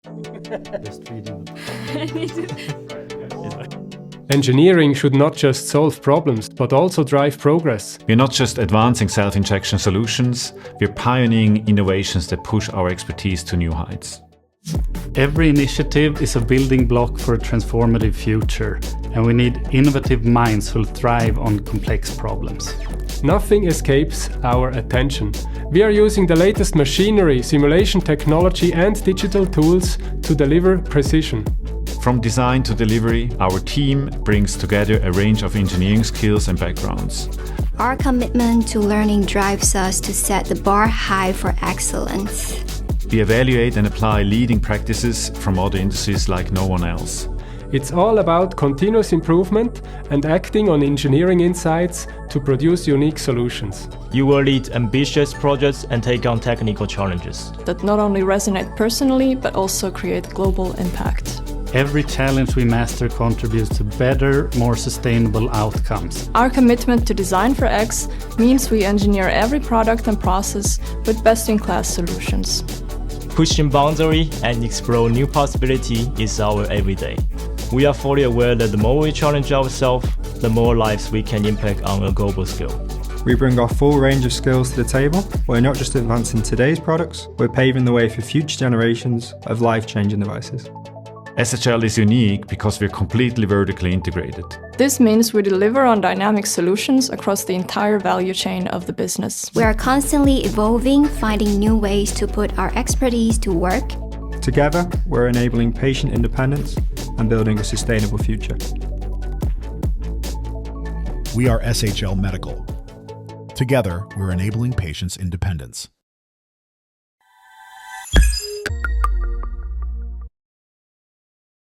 Just reading. Engineering should not just solve problems, but also drive progress. We're not just advancing self-injection solutions, we're pioneering innovations that push our expertise to new heights. Every initiative is a building block for a transformative future, and we need innovative minds who thrive on complex problems. Nothing escapes our attention. We are using the latest machinery, simulation technology and digital tools to deliver precision. From design to delivery, our team brings together a range of engineering skills and backgrounds. Our commitment to learning drives us to set the bar high for excellence. We evaluate and apply leading practices from other industries like no one else. It's all about continuous improvement and acting on engineering insights to produce unique solutions. You will lead ambitious projects and take on technical challenges that not only resonate personally, but also create global impact. Every challenge we master contributes to better, more sustainable outcomes. Our commitment to Design for X means we engineer every product and process with best-in-class solutions. Pushing boundary and explore new possibility is our everyday. We are fully aware that the more we challenge ourselves, the more lives we can impact on a global scale. We bring our full range of skills to the table. We're not just advancing today's products, we're paving the way for future generations of life-changing devices. SHL is unique because we're completely vertically integrated. This means we deliver on dynamic solutions across the entire value chain of the business. We are constantly evolving, finding new ways to put our expertise to work. Together, we're enabling patient independence and building a sustainable future. We are SHL Medical. Together, we're enabling patients' independence.